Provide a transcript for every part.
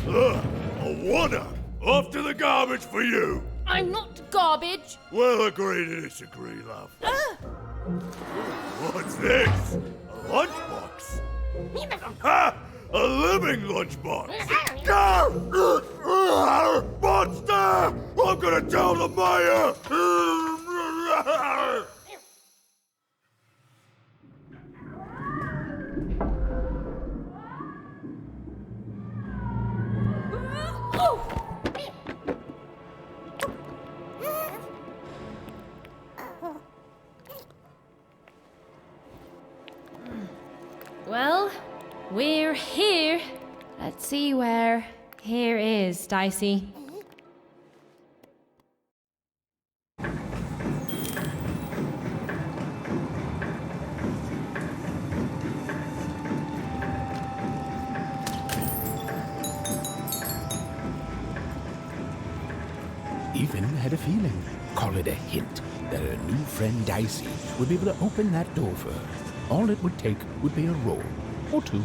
A one-up. Off to the garbage for you. I'm not garbage. We'll agree to disagree, love. What's this? A lunchbox? Ha! A living lunchbox! Monster! I'm gonna tell the mayor! Well, we're here. Let's see where here is, Dicey. Even had a feeling, call it a hint, that her new friend Dicey would be able to open that door for her. All it would take would be a roll or two.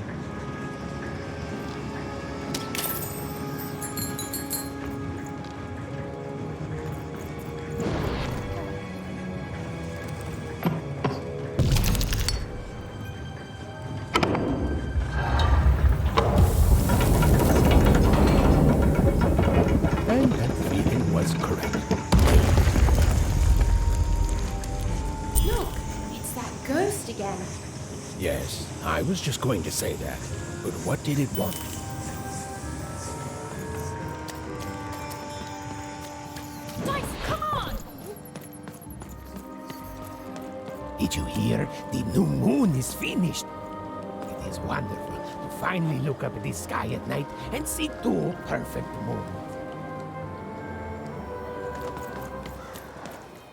And that feeling was correct. Look, it's that ghost again. Yes, I was just going to say that. But what did it want? Dice, come on! Did you hear? The new moon is finished. It is wonderful to finally look up at the sky at night and see two perfect moons.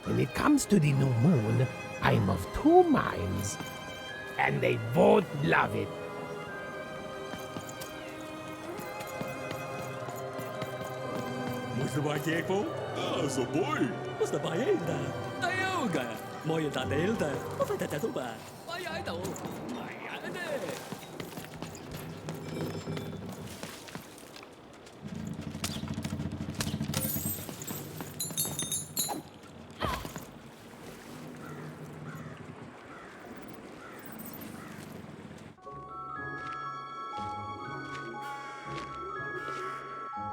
When it comes to the new moon, I'm of two minds. And they both love it. Moest erbij kijken? Ah, zo mooi. Moest erbij heen daar. Tayoga. Mooie dat de hele tijd. Of het dat ook maar. Maar jij dan? Maar ja, nee.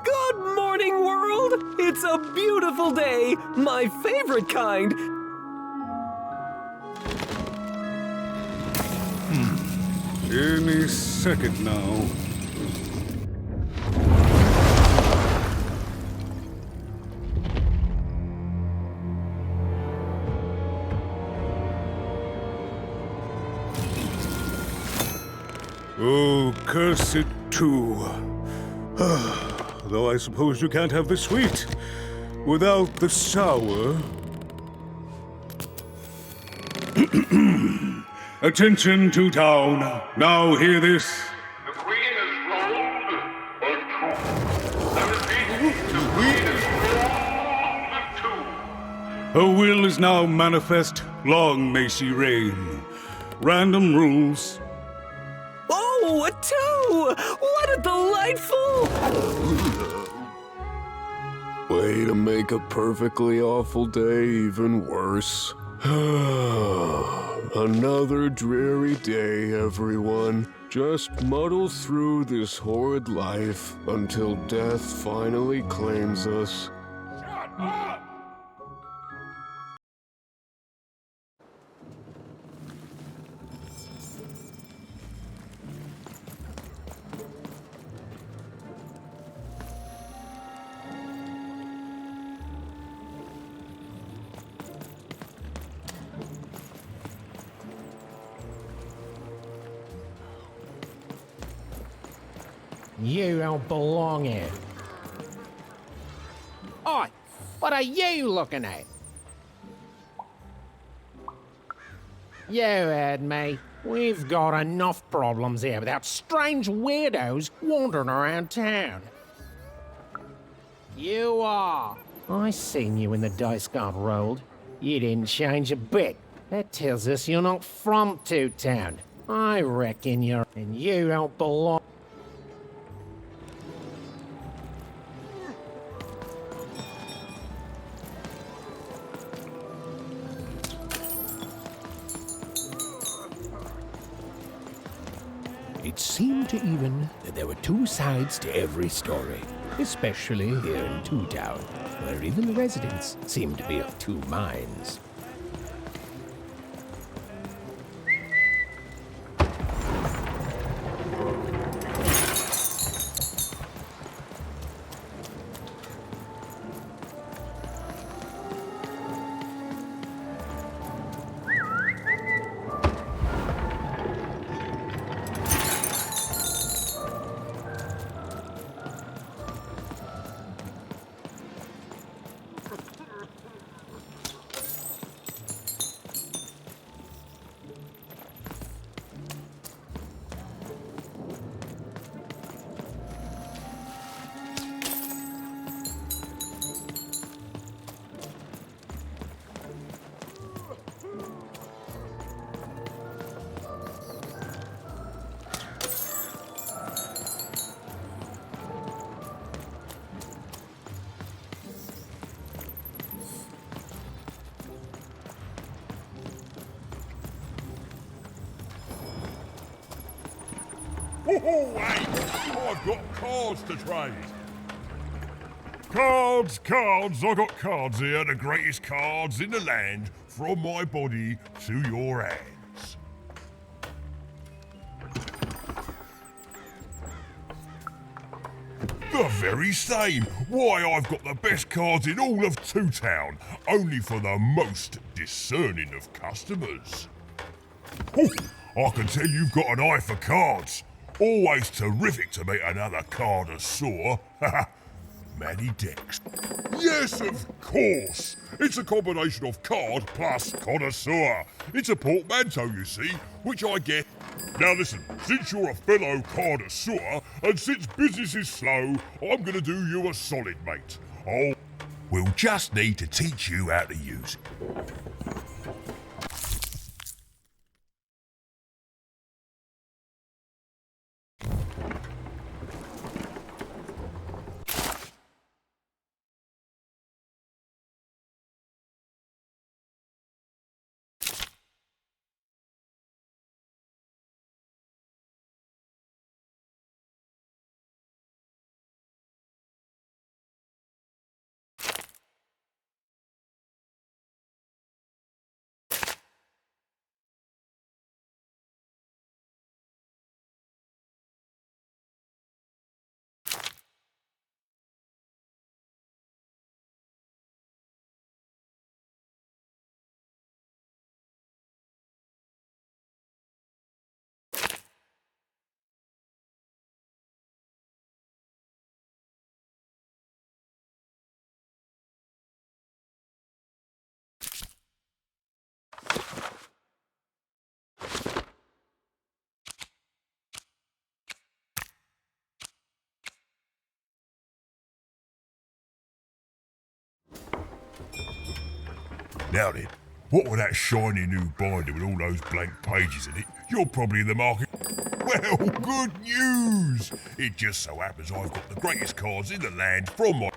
Good morning, world! It's a beautiful day, my favorite kind. Any second now. Oh, curse it too. Though I suppose you can't have the sweet without the sour. Attention to town. Now hear this. The Queen is rolled or two. I repeat, the Queen is rolled or two. Her will is now manifest. Long may she reign. Random rules. Oh, a two! What a delightful... Way to make a perfectly awful day even worse. Another dreary day, everyone. Just muddle through this horrid life until death finally claims us. Shut up! You don't belong here. Oi, what are you looking at? You heard me. We've got enough problems here without strange weirdos wandering around town. You are. I seen you when the dice got rolled. You didn't change a bit. That tells us you're not from Two-Town. I reckon you're... and you don't belong... seemed to even that there were two sides to every story, especially here in Two Town, where even the residents seemed to be of two minds. Oh, hey! I've got cards to trade. Cards, cards, I got cards here, the greatest cards in the land, from my body to your hands. The very same. Why, I've got the best cards in all of Two Town, only for the most discerning of customers. Oh, I can tell you've got an eye for cards. Always terrific to meet another connoisseur. Matty Dex. Yes, of course. It's a combination of card plus connoisseur. It's a portmanteau, you see, which I get. Now listen, since you're a fellow connoisseur, and since business is slow, I'm gonna do you a solid, mate. Oh, we'll just need to teach you how to use it. Now then, what with that shiny new binder with all those blank pages in it, you're probably in the market. Well, good news! It just so happens I've got the greatest cards in the land from my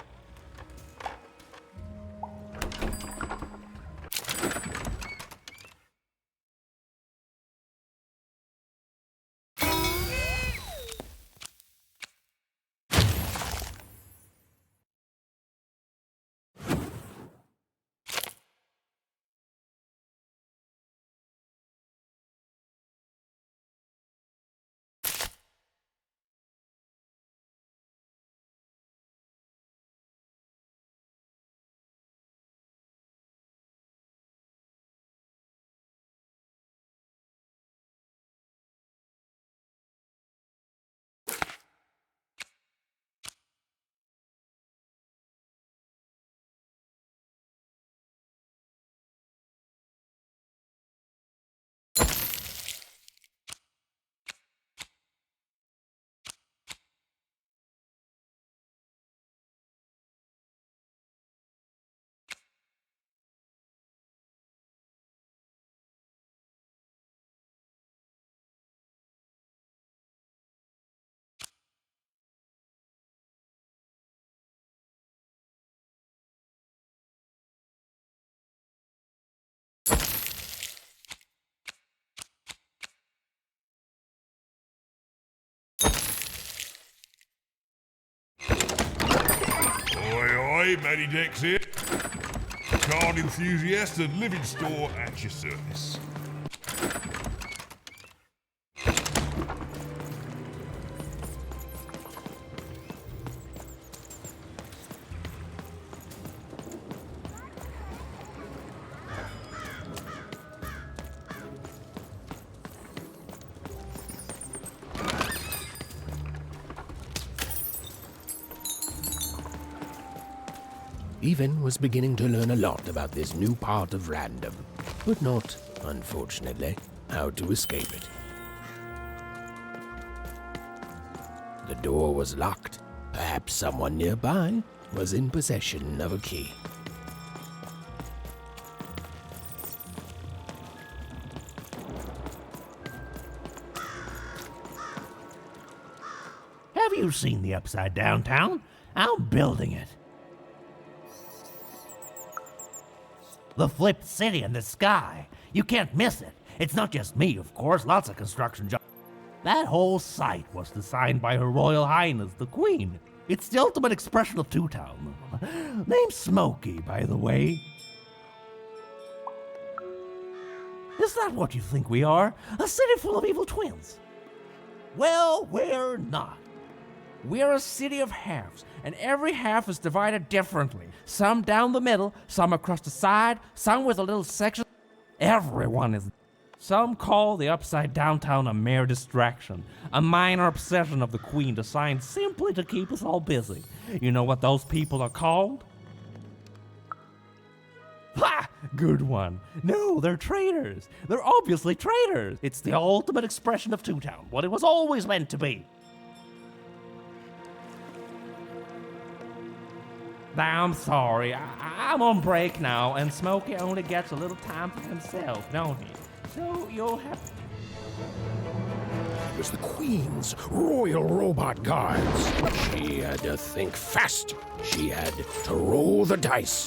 Hey, Matty Dex here. Card enthusiast and living store at your service. Even was beginning to learn a lot about this new part of random, but not, unfortunately, how to escape it. The door was locked. Perhaps someone nearby was in possession of a key. Have you seen the Upside Downtown? I'm building it. The flipped city in the sky. You can't miss it. It's not just me, of course. Lots of construction jobs. That whole site was designed by Her Royal Highness, the Queen. It's the ultimate expression of Two-Town. Named Smokey, by the way. Is that what you think we are? A city full of evil twins? Well, we're not. We're a city of halves, and every half is divided differently. Some down the middle, some across the side, some with a little section. Everyone is. Some call the Upside Downtown a mere distraction, a minor obsession of the Queen designed simply to keep us all busy. You know what those people are called? Ha! Good one. No, they're traitors. They're obviously traitors. It's the ultimate expression of Two-Town, what it was always meant to be. I'm sorry, I'm on break now, and Smokey only gets a little time for himself, don't he? So you'll have... It was the Queen's Royal Robot Guards. She had to think fast. She had to roll the dice.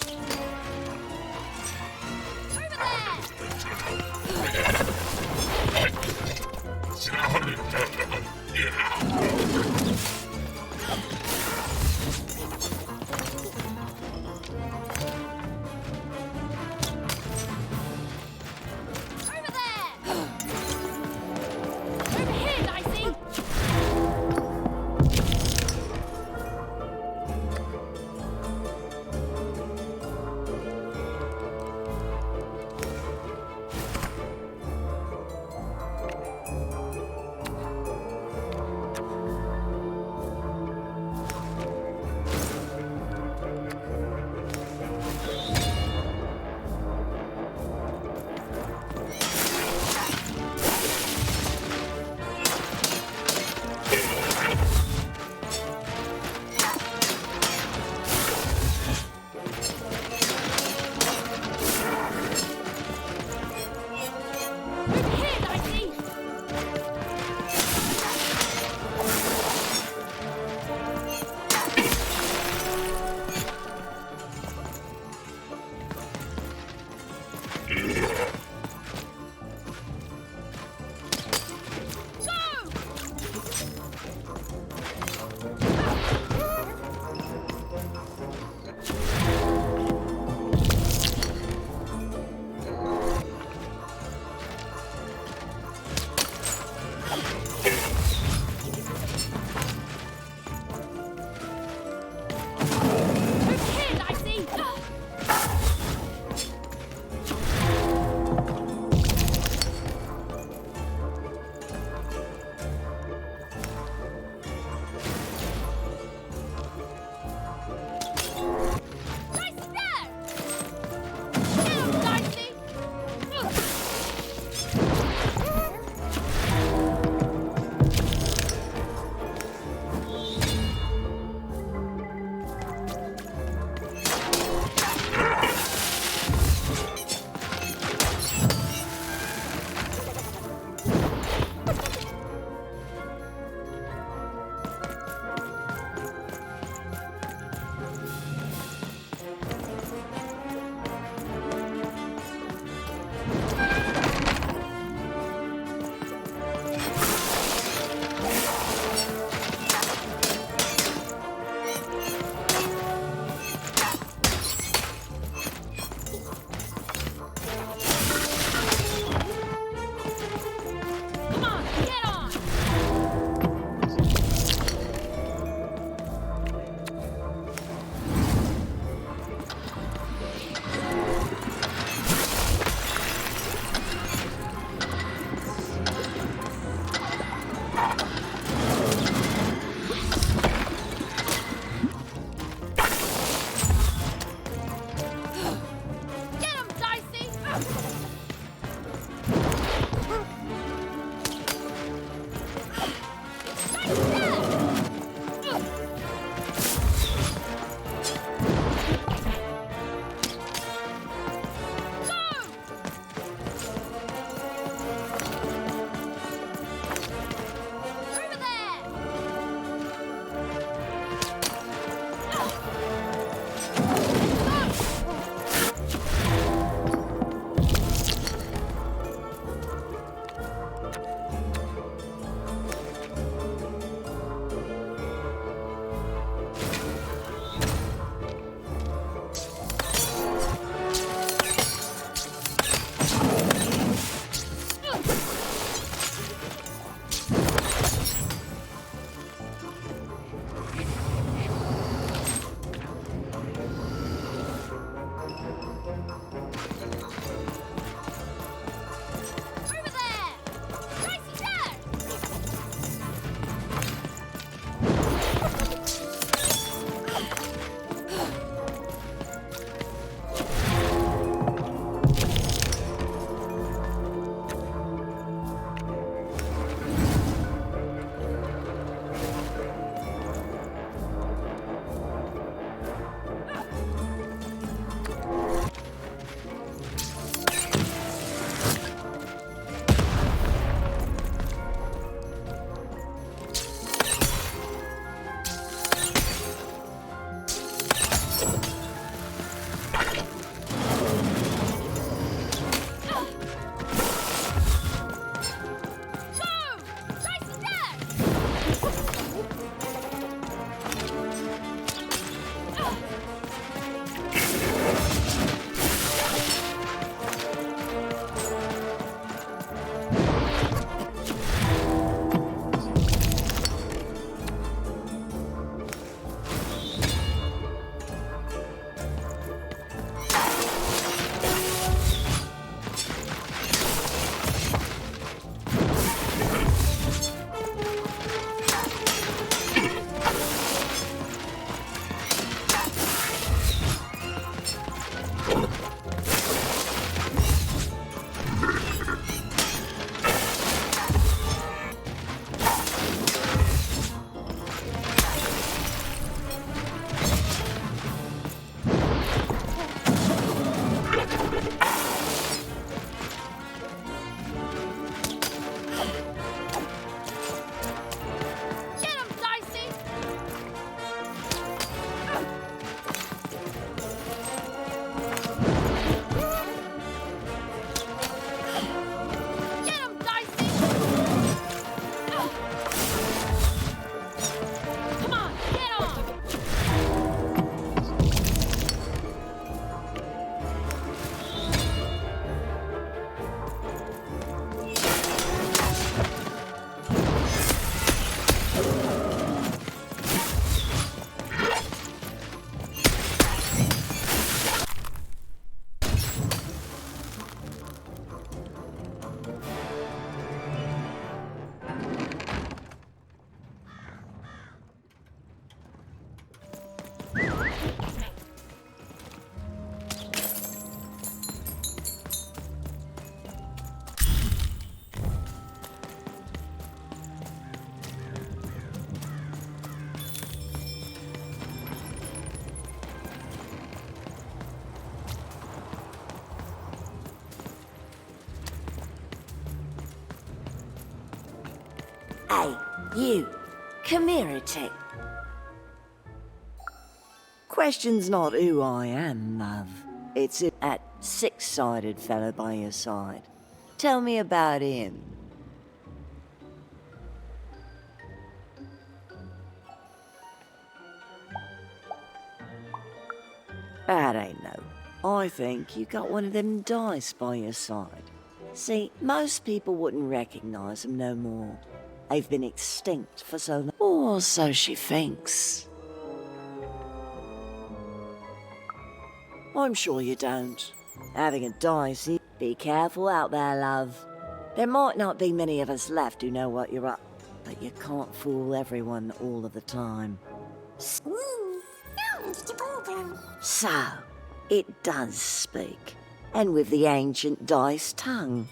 Hey, you. Come here a tick. Question's not who I am, love. It's that six-sided fellow by your side. Tell me about him. That ain't no. I think you got one of them dice by your side. See, most people wouldn't recognize them no more. They've been extinct for so long. Or so she thinks. I'm sure you don't. Having a dice, be careful out there, love. There might not be many of us left who know what you're up, but you can't fool everyone all of the time. So, it does speak, and with the ancient dice tongue.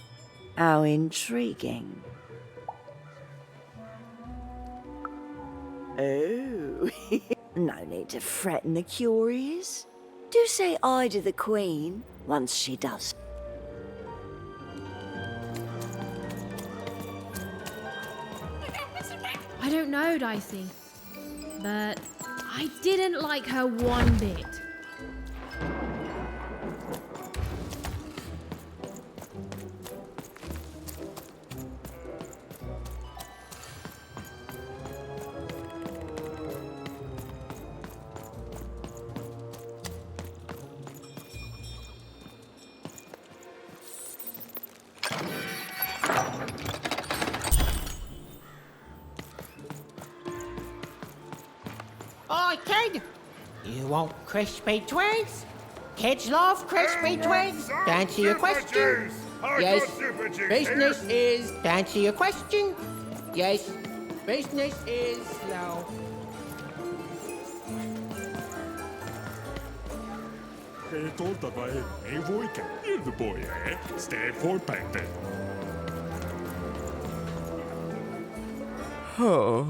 How intriguing. Oh, no need to threaten the curious. Do say aye to the Queen once she does. I don't know, Dicey, but I didn't like her one bit. Oi, kid! You want crispy twigs? Kids love crispy twigs. To answer your question, yes. Business is. To answer your question, yes. Business is slow. Hey, told the boy, hey, boy, can hear the boy, eh? Stay for painting. Oh.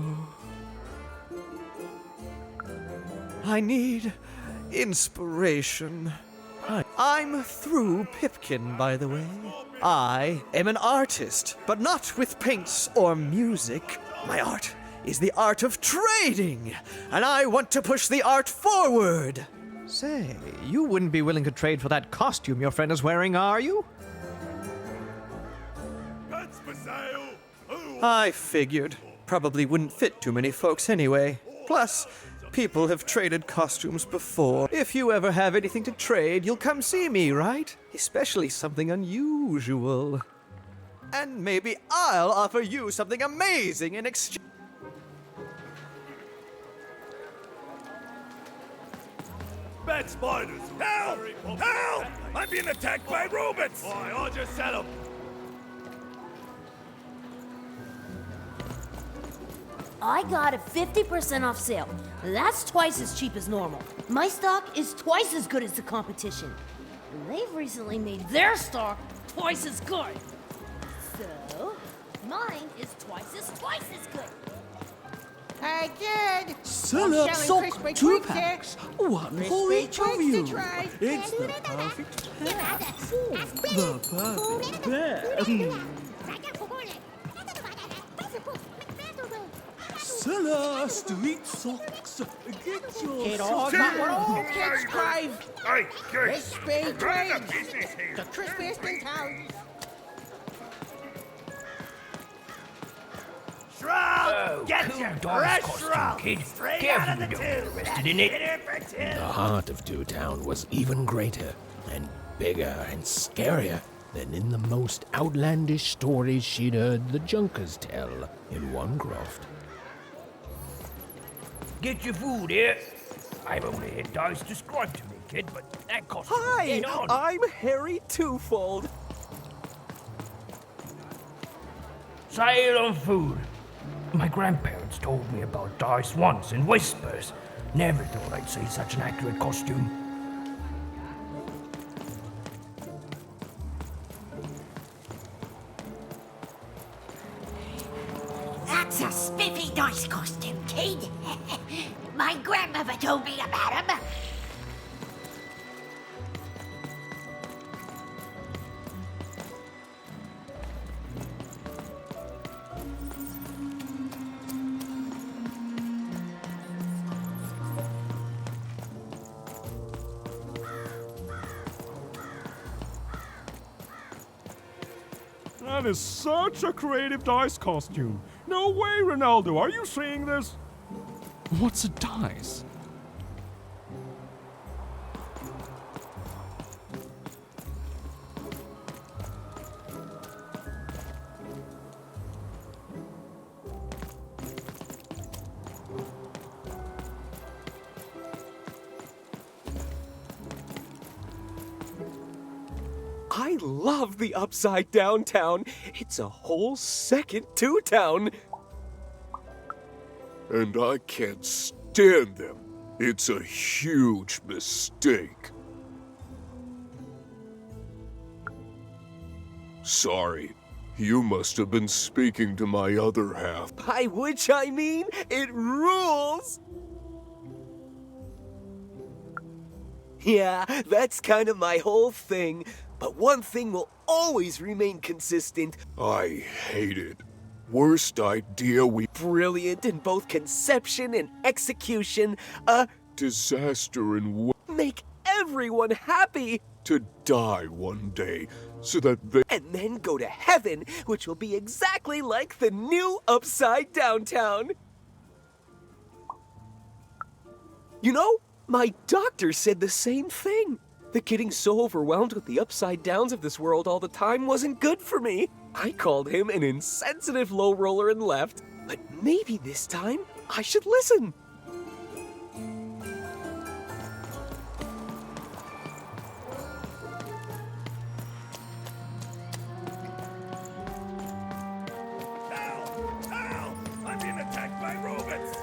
I need inspiration. I'm through Pipkin, by the way. I am an artist, but not with paints or music. My art is the art of trading, and I want to push the art forward. Say, you wouldn't be willing to trade for that costume your friend is wearing, are you? That's for sale. I figured. Probably wouldn't fit too many folks anyway. Plus, people have traded costumes before. If you ever have anything to trade, you'll come see me, right? Especially something unusual. And maybe I'll offer you something amazing in exchange. Bad spiders. Help! Help! I'm being attacked by robots. I'll just sell them. I got a 50% off sale. That's twice as cheap as normal. My stock is twice as good as the competition. And they've recently made their stock twice as good. So, mine is twice as good. Hey, kid! Seller, selling sock, crispy 2 twigs packs. here. One for Crispy each of twigs you. to try. It's the perfect pair. The perfect pair. Seller, street socks. Get your Kid, all got what all kids crave. Hey, good. Crispy I'm running a twigs. business here. The crispiest in town. Shroud! Get your fresh shroud! Straight out of the tube! The heart of Two Town was even greater and bigger and scarier than in the most outlandish stories she'd heard the Junkers tell in one croft. Get your food here. I've only had dice described to me, kid, but that costs you Hi, dead on. I'm Harry Twofold. Sale on food. My grandparents told me about dice once in whispers. Never thought I'd see such an accurate costume. That's a spiffy dice costume, kid. My grandmother told me about him. That is such a creative dice costume. No way, Ronaldo, are you seeing this? What's a dice? I love the Upside Down Town. It's a whole second Two Town. And I can't stand them. It's a huge mistake. Sorry, you must have been speaking to my other half. By which I mean, it rules! Yeah, that's kind of my whole thing. But one thing will always remain consistent. I hate it. Worst idea we... Brilliant in both conception and execution. A disaster in... Make everyone happy. To die one day, so that they... And then go to heaven, which will be exactly like the new Upside Down Town. You know, my doctor said the same thing. That getting so overwhelmed with the upside downs of this world all the time wasn't good for me. I called him an insensitive low roller and left. But maybe this time, I should listen. I'm being attacked by robots!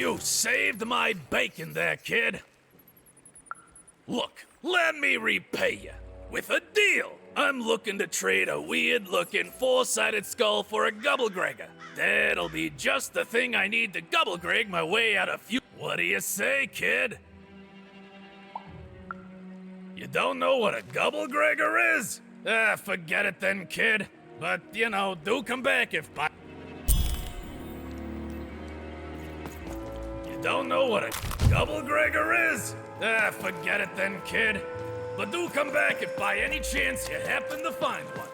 You saved my bacon there, kid. Look, let me repay you with a deal. I'm looking to trade a weird-looking four-sided skull for a gobblegregger. That'll be just the thing I need to gobblegreg my way out of What do you say, kid? You don't know what a gobblegregger is? Forget it then, kid. But, you know, do come back if You don't know what a gobblegregger is? Forget it then, kid. But do come back if by any chance you happen to find one.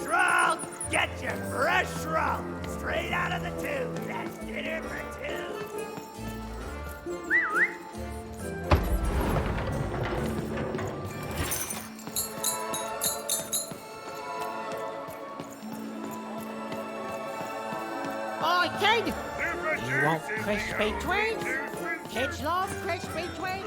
Shrunk! Get your fresh shrunk! Straight out of the tube! That's dinner for two! Oh, kid! You want crispy twigs? Kids love crispy twigs.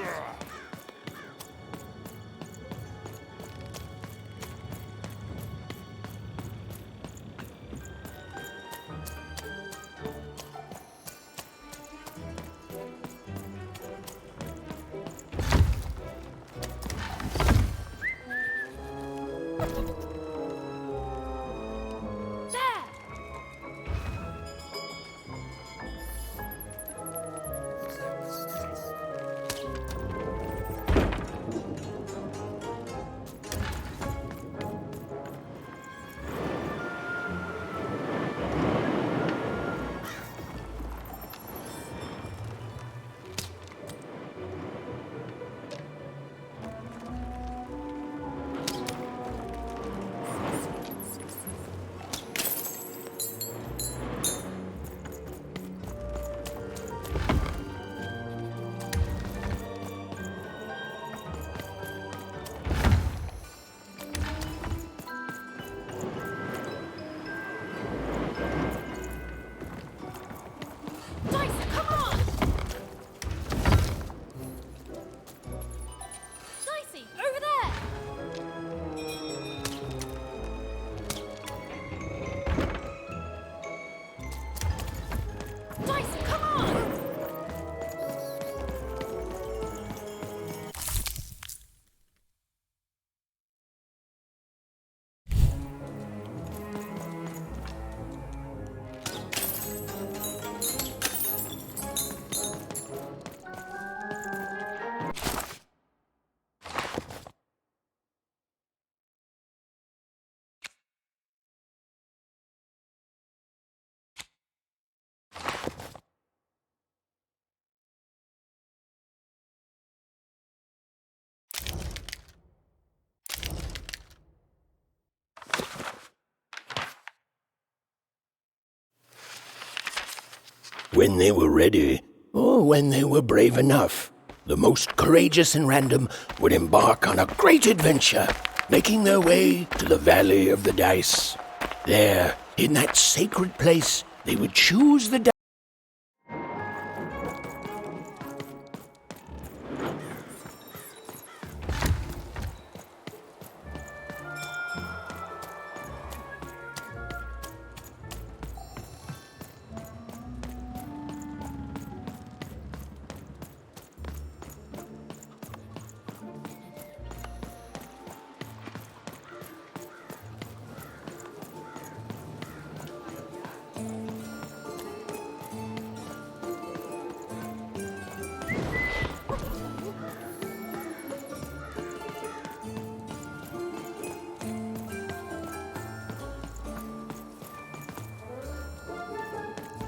When they were ready, or when they were brave enough, the most courageous and random would embark on a great adventure, making their way to the Valley of the Dice. There, in that sacred place, they would choose the dice.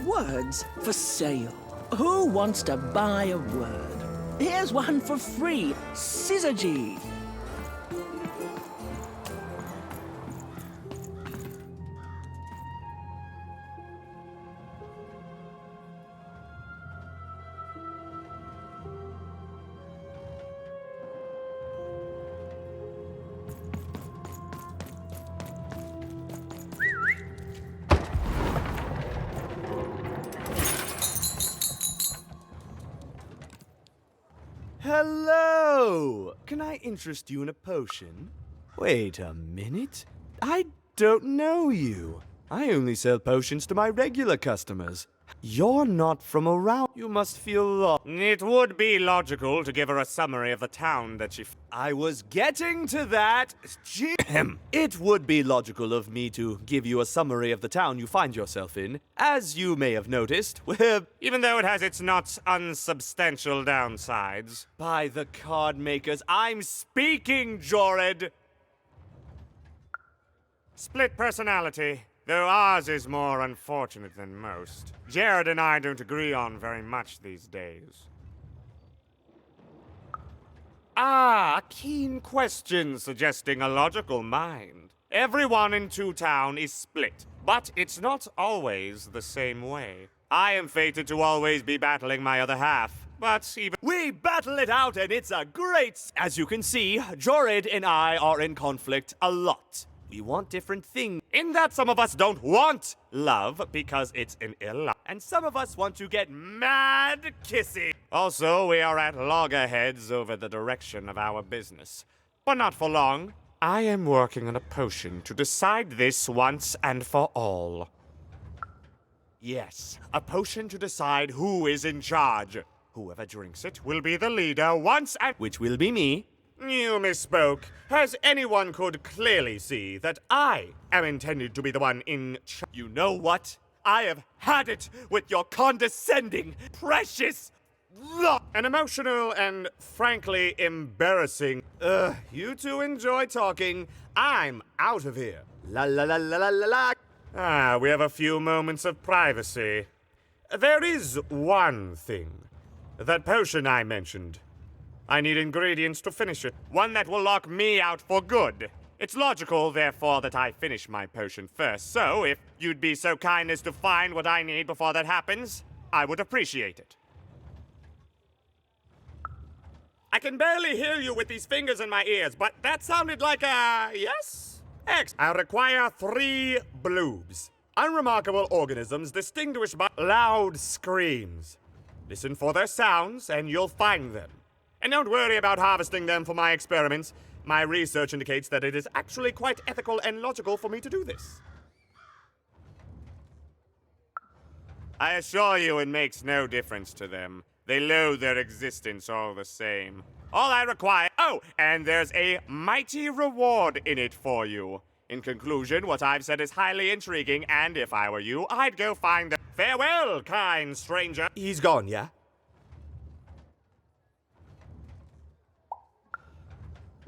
Words for sale. Who wants to buy a word? Here's one for free. Syzygy. Hello! Can I interest you in a potion? Wait a minute. I don't know you. I only sell potions to my regular customers. You're not from around. You must feel lost. It would be logical to give her a summary of the town that she... I was getting to that. It would be logical of me to give you a summary of the town you find yourself in. As you may have noticed, even though it has its not unsubstantial downsides. By the card makers, I'm speaking, Jorid! Split personality. Though ours is more unfortunate than most. Jared and I don't agree on very much these days. Ah, a keen question suggesting a logical mind. Everyone in Two Town is split, but it's not always the same way. I am fated to always be battling my other half, but even... We battle it out and it's a great... As you can see, Jorid and I are in conflict a lot. We want different things. In that some of us don't want love because it's an ill, and some of us want to get mad kissy. Also, we are at loggerheads over the direction of our business. But not for long. I am working on a potion to decide this once and for all. Yes, a potion to decide who is in charge. Whoever drinks it will be the leader once and... Which will be me. You misspoke, as anyone could clearly see that I am intended to be the one in charge. You know what? I have had it with your condescending, precious, an emotional and frankly embarrassing. You two enjoy talking. I'm out of here. La la la la la la la. Ah, we have a few moments of privacy. There is one thing. That potion I mentioned. I need ingredients to finish it. One that will lock me out for good. It's logical, therefore, that I finish my potion first. So, if you'd be so kind as to find what I need before that happens, I would appreciate it. I can barely hear you with these fingers in my ears, but that sounded like a... yes? I require 3 bloobs. Unremarkable organisms distinguished by loud screams. Listen for their sounds, and you'll find them. And don't worry about harvesting them for my experiments. My research indicates that it is actually quite ethical and logical for me to do this. I assure you it makes no difference to them. They loathe their existence all the same. All I require... Oh, and there's a mighty reward in it for you. In conclusion, what I've said is highly intriguing, and if I were you, I'd go find them. Farewell, kind stranger. He's gone, yeah?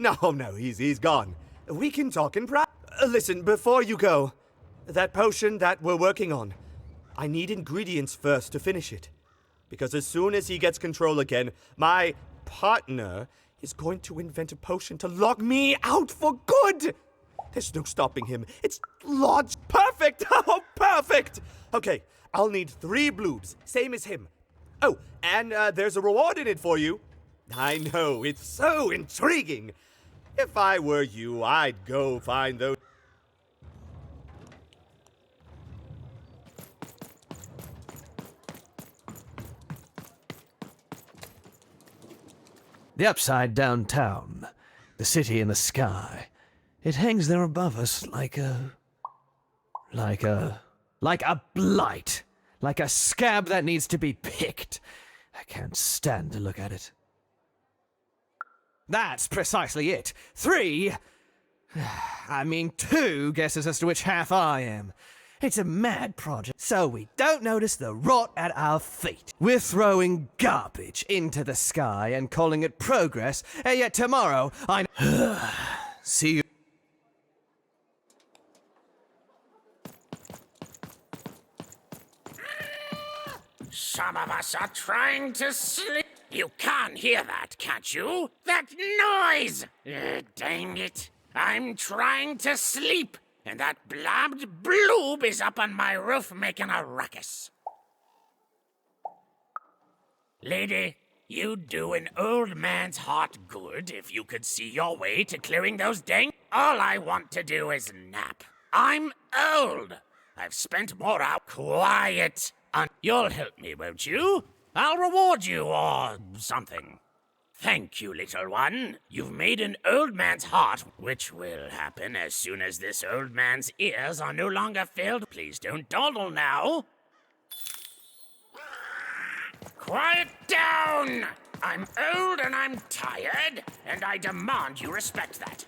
No, he's gone. We can talk in private. Listen, before you go, that potion that we're working on, I need ingredients first to finish it. Because as soon as he gets control again, my partner is going to invent a potion to lock me out for good. There's no stopping him. It's lodged. Perfect! Oh, perfect! Okay, I'll need 3 bloobs, same as him. Oh, and there's a reward in it for you. I know, it's so intriguing. If I were you, I'd go find those... The upside down town. The city in the sky. It hangs there above us like a blight. Like a scab that needs to be picked. I can't stand to look at it. That's precisely it. 2 guesses as to which half I am. It's a mad project, so we don't notice the rot at our feet. We're throwing garbage into the sky and calling it progress, and yet tomorrow I... See you... Some of us are trying to sleep. You can't hear that, can't you? That noise! Dang it. I'm trying to sleep, and that blabbed bloob is up on my roof making a ruckus. Lady, you'd do an old man's heart good if you could see your way to clearing those dang... All I want to do is nap. I'm old. I've spent more out... Quiet. You'll help me, won't you? I'll reward you or something. Thank you, little one. You've made an old man's heart, which will happen as soon as this old man's ears are no longer filled. Please don't dawdle now. Quiet down! I'm old and I'm tired, and I demand you respect that.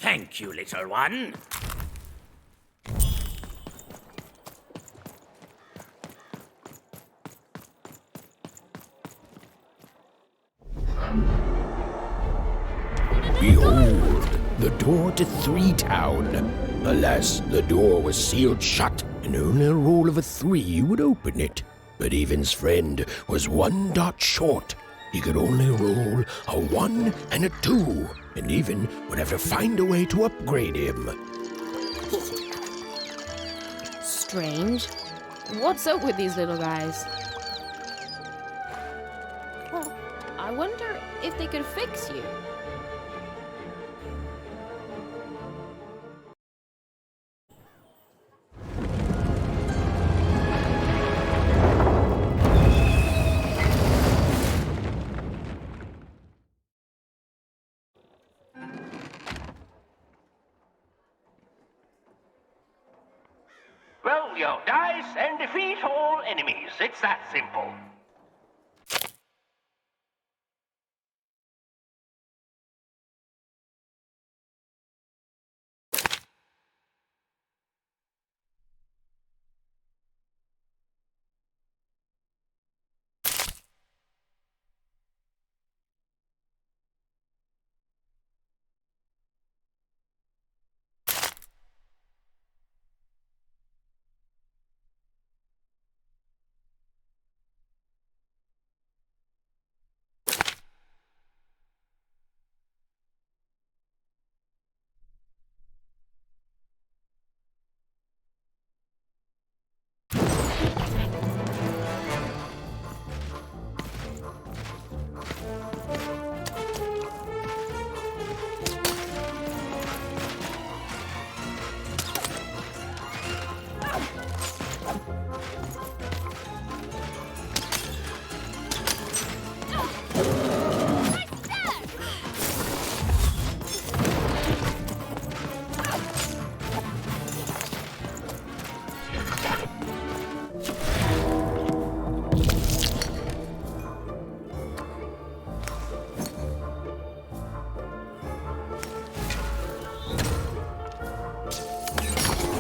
Thank you, little one. Behold, the door to Three Town. Alas, the door was sealed shut, and only a roll of a 3 would open it. But Evan's friend was 1 dot short. He could only roll a 1 and a 2, and Evan would have to find a way to upgrade him. Strange. What's up with these little guys? Well, I wonder if they could fix you. Roll your dice and defeat all enemies. It's that simple.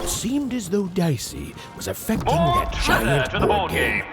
Seemed as though Dicey was affecting that giant to the board game. game.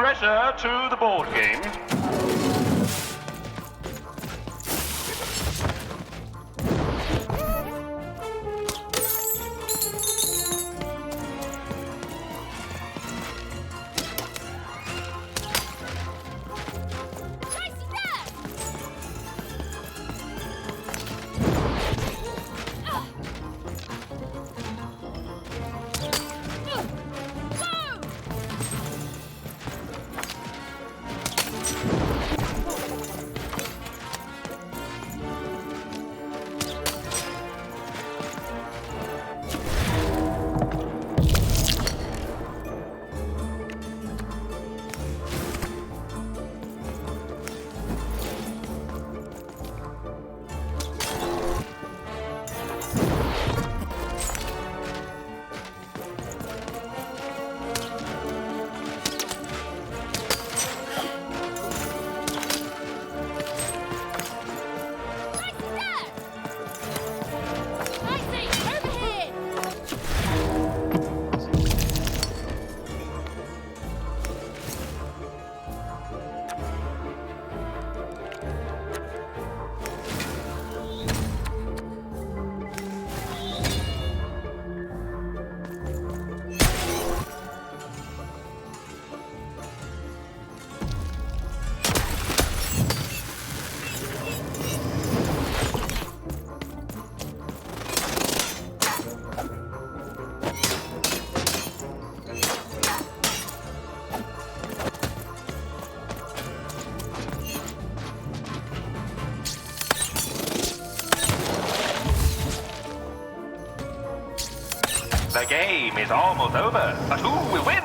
treasure to the board game. The game is almost over, but who will win?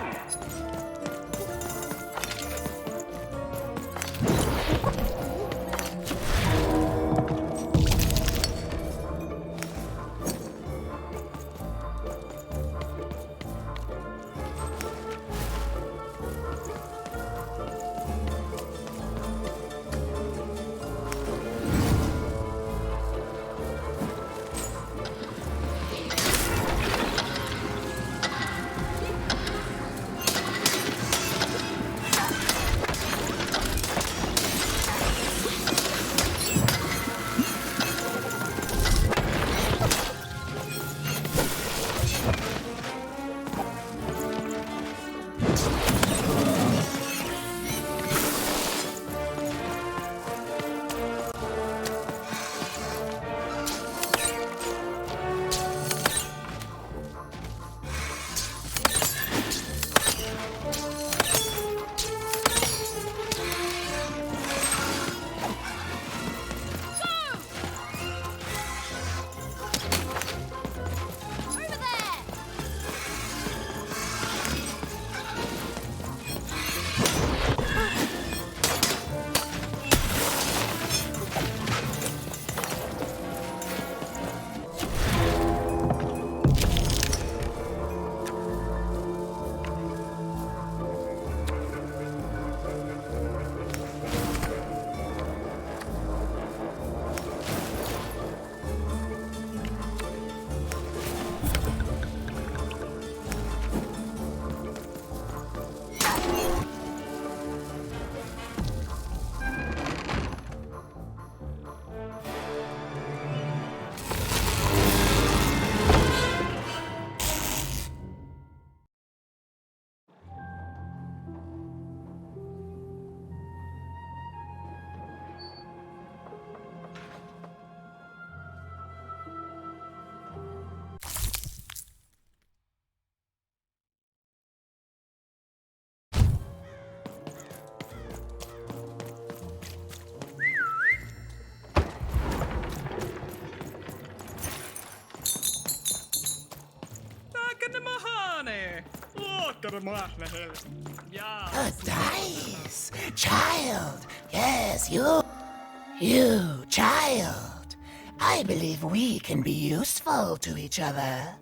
A dice! Child! Yes, you, child! I believe we can be useful to each other.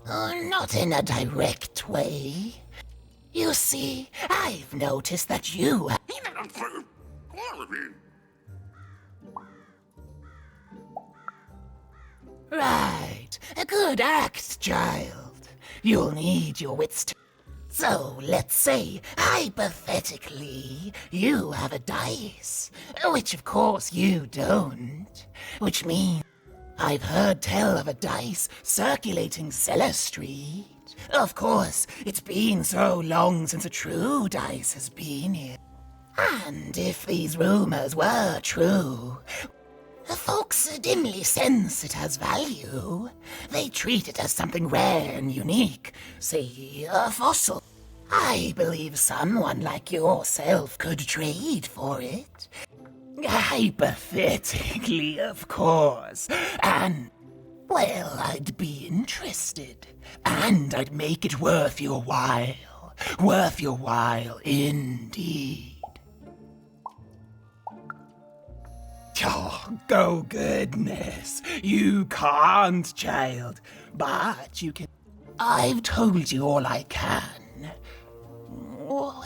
Not in a direct way. You see, I've noticed that you... Right. A good act, child. You'll need your wits to... So, let's say, hypothetically, you have a dice, which of course you don't, which means I've heard tell of a dice circulating Cellar Street. Of course, it's been so long since a true dice has been here. And if these rumors were true, folks dimly sense it has value. They treat it as something rare and unique, say a fossil. I believe someone like yourself could trade for it. Hypothetically, of course. And, well, I'd be interested. And I'd make it worth your while. Worth your while, indeed. Oh, go goodness. You can't, child. But you can. I've told you all I can. Oh,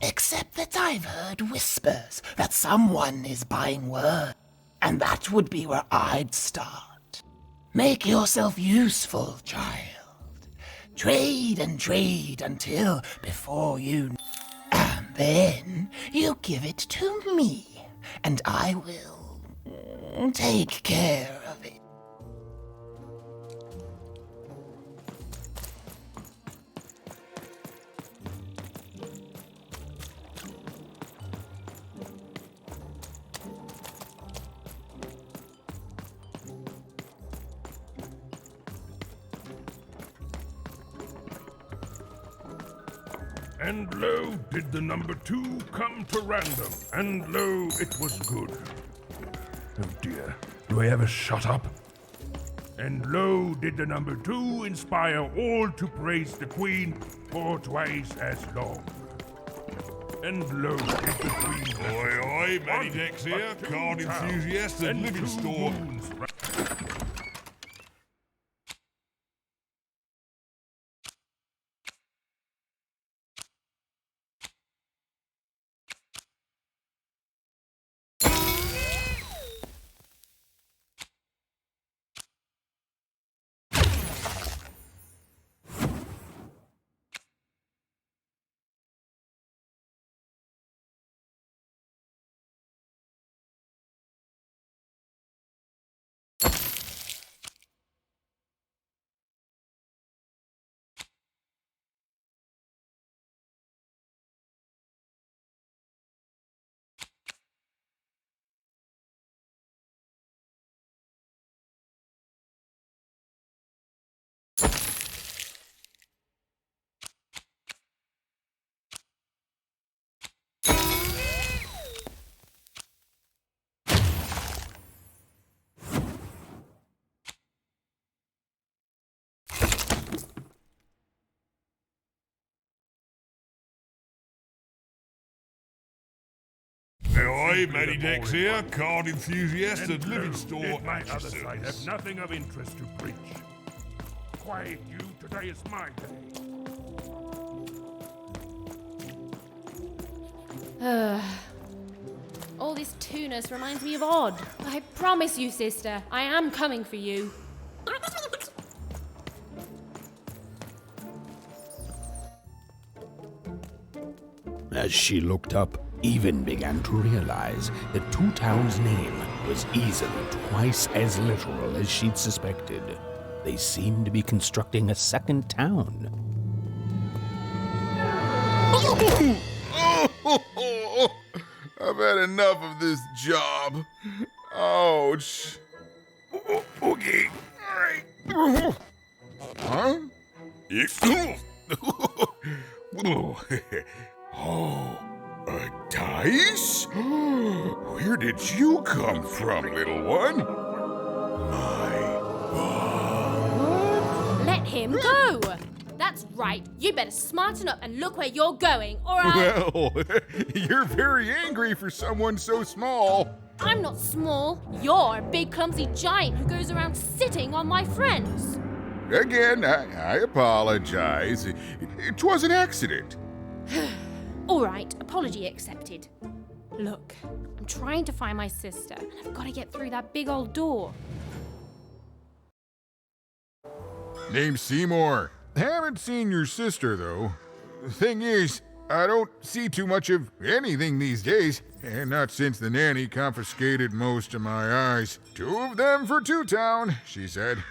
except that I've heard whispers that someone is buying word. And that would be where I'd start. Make yourself useful, child. Trade and trade until before you. And then you give it to me. And I will take care of it. And lo, did the number 2 come to random, and lo, it was good. Oh dear, do I ever shut up? And lo, did the number 2 inspire all to praise the Queen for twice as long. And lo, did the Queen... Oi, oi, Matty Dex here, card enthusiast and living store. Oi, Matty Dex here, card enthusiast and living store. My other side have nothing of interest to preach. Quiet you, today is my day. All this tunus reminds me of Odd. I promise you, sister, I am coming for you. As she looked up, Even began to realize that Two Town's name was easily twice as literal as she'd suspected. They seemed to be constructing a second town. I've had enough of this job. Ouch. Okay, all right. Huh? Oh, a dice? Where did you come from, little one? Let him go! That's right. You better smarten up and look where you're going, or I... Well, you're very angry for someone so small. I'm not small. You're a big, clumsy giant who goes around sitting on my friends. Again, I apologize. It was an accident. All right, apology accepted. Look, I'm trying to find my sister, and I've got to get through that big old door. Name's Seymour. Haven't seen your sister, though. The thing is, I don't see too much of anything these days, and not since the nanny confiscated most of my eyes. 2 of them for Two Town, she said.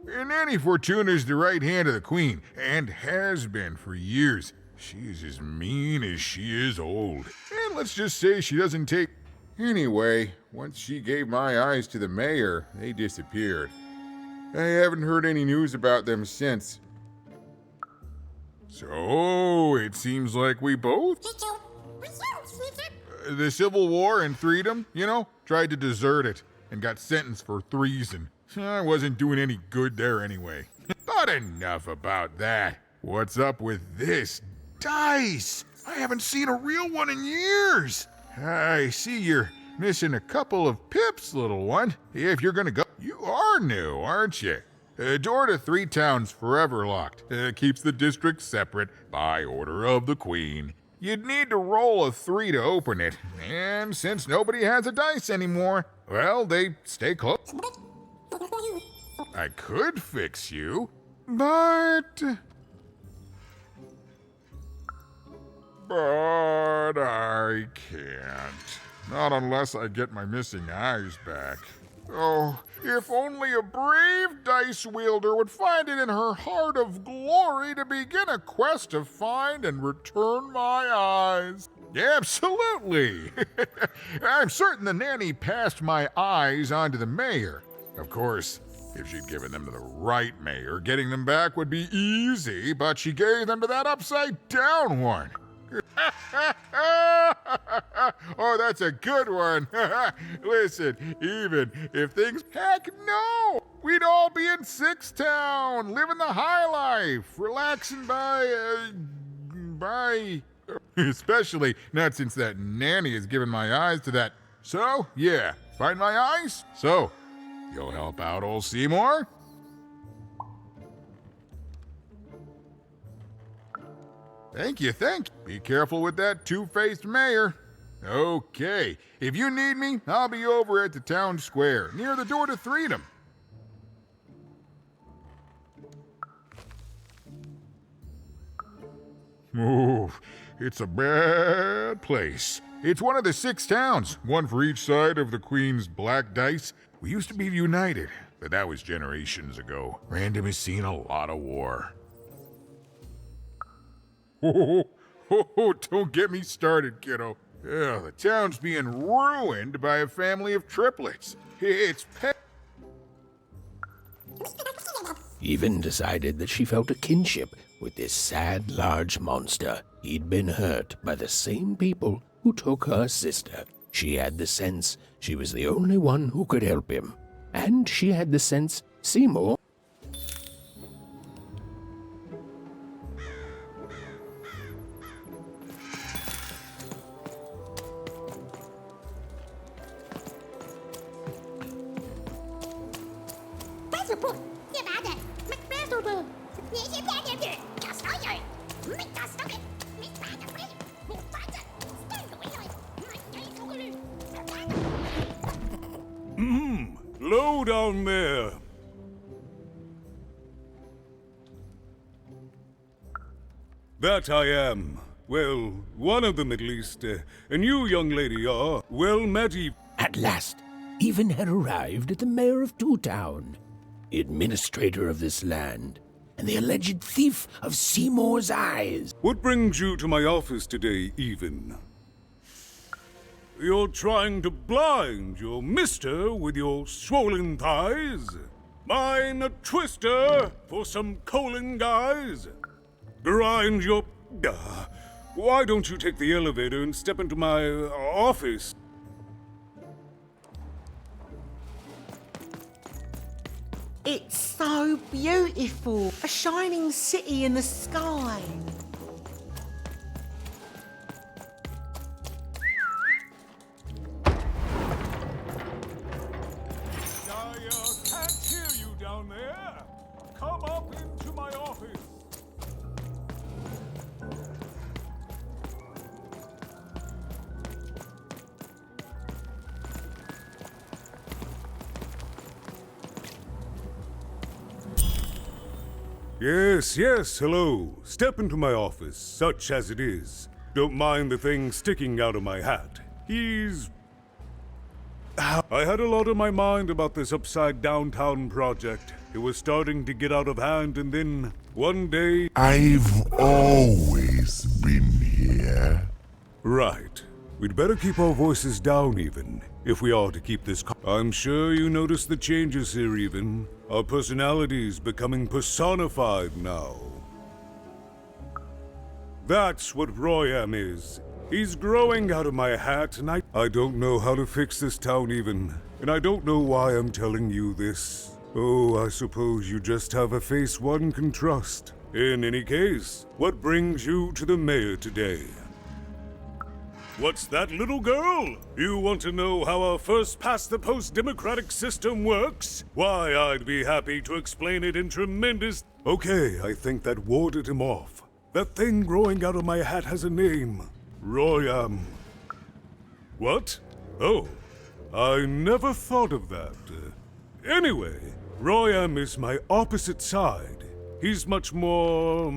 Nanny Fortuna's the right hand of the Queen, and has been for years. She's as mean as she is old. And let's just say she doesn't take... Anyway, once she gave my eyes to the mayor, they disappeared. I haven't heard any news about them since. So, it seems like we both... The Civil War and freedom, you know, tried to desert it and got sentenced for treason. I wasn't doing any good there anyway. But enough about that. What's up with this dice? I haven't seen a real one in years. I see you're missing a couple of pips, little one. If you're gonna go, you are new, aren't you? Door to Three Town's forever locked. Keeps the district separate by order of the Queen. You'd need to roll a 3 to open it, and since nobody has a dice anymore, well, they stay closed. I could fix you, but I can't. Not unless I get my missing eyes back. Oh, if only a brave dice wielder would find it in her heart of glory to begin a quest to find and return my eyes. Absolutely. I'm certain the nanny passed my eyes on to the mayor. Of course, if she'd given them to the right mayor, getting them back would be easy, but she gave them to that upside-down one. Oh, that's a good one. Listen, even if things... Heck no! We'd all be in Six Town, living the high life, relaxing by... Especially not since that nanny has given my eyes to that... So, yeah, find my eyes? So, you'll help out old Seymour? Thank you. Be careful with that two-faced mayor. Okay, if you need me, I'll be over at the town square, near the door to Freedom. Oh, it's a bad place. It's one of the 6 towns, one for each side of the Queen's black dice. We used to be united, but that was generations ago. Random has seen a lot of war. Oh, don't get me started, kiddo. The town's being ruined by a family of triplets. It's Even decided that she felt a kinship with this sad, large monster. He'd been hurt by the same people who took her sister. She had the sense she was the only one who could help him. And she had the sense Seymour... Low down there. That I am. Well, one of them at least. And you, young lady, are well met. At last, even had arrived at the mayor of Two Town, the administrator of this land, and the alleged thief of Seymour's eyes. What brings you to my office today, Even? You're trying to blind your mister with your swollen thighs? Mine a twister for some colon guys? Grind your... why don't you take the elevator and step into my office? It's so beautiful. A shining city in the sky. Can't hear you down there. Come up into my office. Yes, yes, hello. Step into my office, such as it is. Don't mind the thing sticking out of my hat. I had a lot on my mind about this upside downtown project. It was starting to get out of hand, and then one day... I've always been here. Right. We'd better keep our voices down, even, if we are to keep this... I'm sure you noticed the changes here, even. Our personalities becoming personified now. That's what Royam is. He's growing out of my hat, and I don't know how to fix this town, even. And I don't know why I'm telling you this. Oh, I suppose you just have a face one can trust. In any case, what brings you to the mayor today? What's that, little girl? You want to know how our first-past-the-post democratic system works? Why, I'd be happy to explain it in tremendous... Okay, I think that warded him off. That thing growing out of my hat has a name. Royam. What? Oh, I never thought of that. Anyway, Royam is my opposite side. He's much more,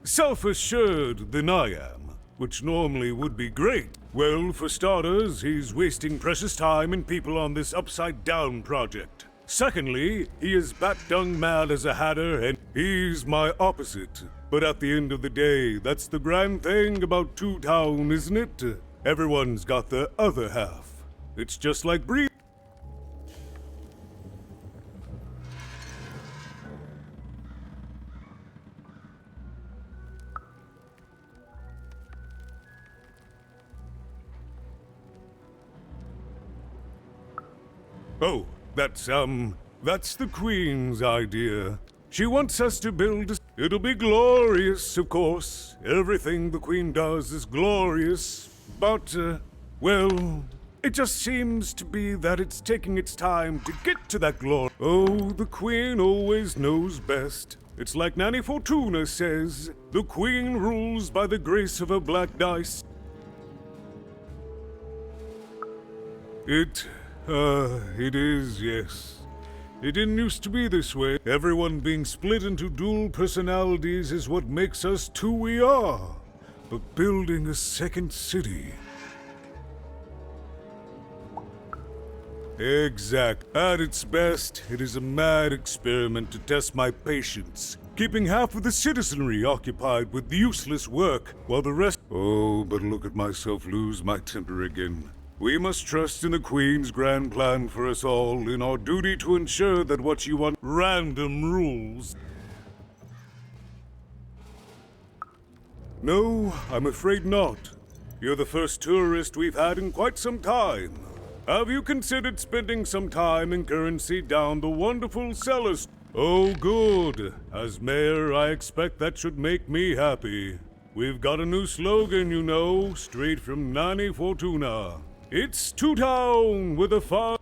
self-assured than I am, which normally would be great. Well, for starters, he's wasting precious time and people on this upside-down project. Secondly, he is bat-dung mad as a hatter, and he's my opposite. But at the end of the day, that's the grand thing about Two Town, isn't it? Everyone's got the other half. It's just like breathing. Oh, that's the Queen's idea. She wants us to build a... It'll be glorious, of course. Everything the Queen does is glorious. But, well, it just seems to be that it's taking its time to get to that glory. Oh, the Queen always knows best. It's like Nanny Fortuna says, the Queen rules by the grace of her black dice. It is, yes. It didn't used to be this way. Everyone being split into dual personalities is what makes us who we are. But building a second city... Exact. At its best, it is a mad experiment to test my patience, keeping half of the citizenry occupied with useless work, while the rest... Oh, but look at myself lose my temper again. We must trust in the Queen's grand plan for us all, in our duty to ensure that what you want... Random rules. No, I'm afraid not. You're the first tourist we've had in quite some time. Have you considered spending some time in currency down the wonderful cellars? Oh, good. As mayor, I expect that should make me happy. We've got a new slogan, you know, straight from Nanny Fortuna. It's Two Town with a fire.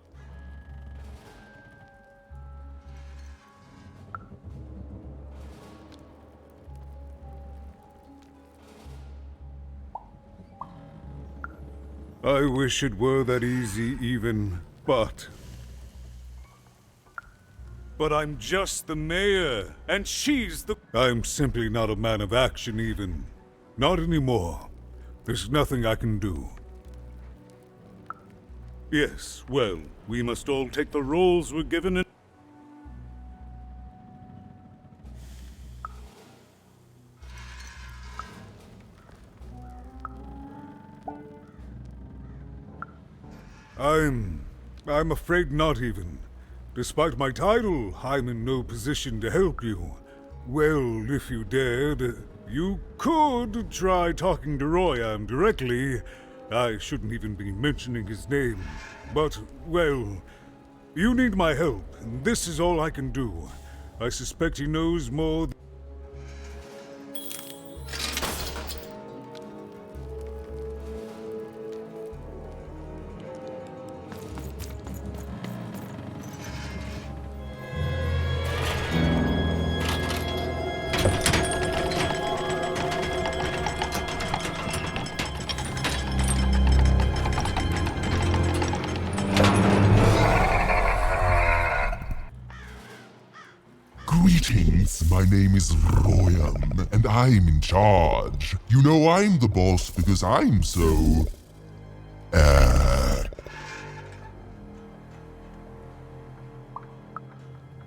I wish it were that easy, even, but I'm just the mayor, and she's the... I'm simply not a man of action, even. Not anymore. There's nothing I can do. Yes, well, we must all take the roles we're given. I'm afraid not even. Despite my title, I'm in no position to help you. Well, if you dared, you could try talking to Royam directly. I shouldn't even be mentioning his name. But, well, you need my help, and this is all I can do. I suspect he knows more than... Greetings, my name is Royan, and I'm in charge. You know I'm the boss because I'm so...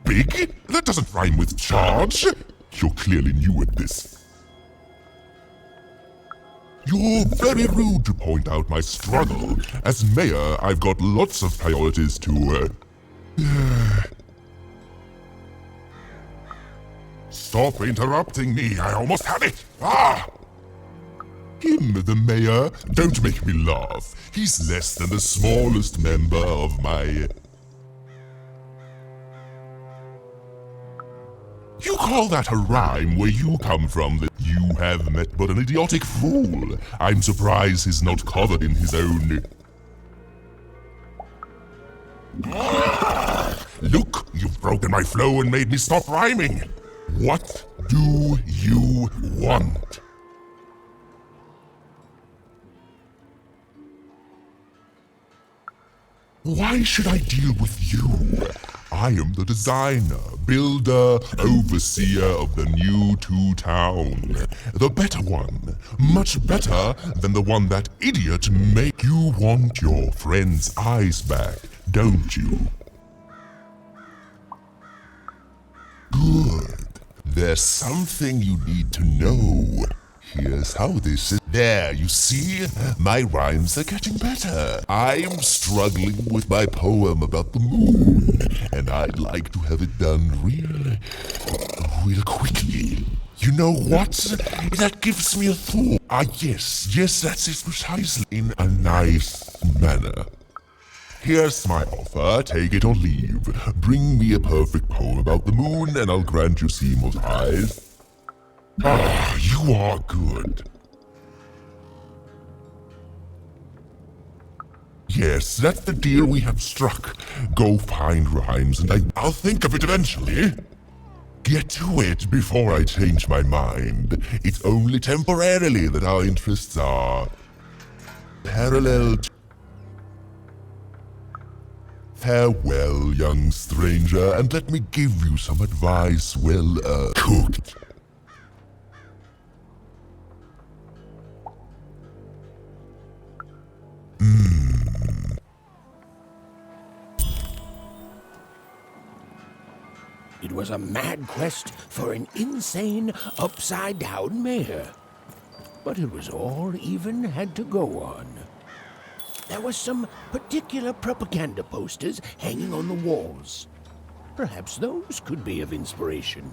big? That doesn't rhyme with charge. You're clearly new at this. You're very rude to point out my struggle. As mayor, I've got lots of priorities to, Stop interrupting me, I almost had it! Him, the mayor? Don't make me laugh. He's less than the smallest member of my... You call that a rhyme where you come from? That you have met but an idiotic fool. I'm surprised he's not covered in his own... Look, you've broken my flow and made me stop rhyming. What do you want? Why should I deal with you? I am the designer, builder, overseer of the new town. The better one. Much better than the one that idiot made. You want your friend's eyes back, don't you? Good. There's something you need to know. Here's how this is. There, you see? My rhymes are getting better. I'm struggling with my poem about the moon, and I'd like to have it done real quickly. You know what? That gives me a thought. Yes, that's it precisely. In a nice manner. Here's my offer, take it or leave. Bring me a perfect poem about the moon, and I'll grant you Seymour's eyes. You are good. Yes, that's the deal we have struck. Go find rhymes and I'll think of it eventually. Get to it before I change my mind. It's only temporarily that our interests are parallel to... Farewell, young stranger, and let me give you some advice well cooked. It was a mad quest for an insane, upside-down mayor. But it was all even had to go on. There were some particular propaganda posters hanging on the walls. Perhaps those could be of inspiration.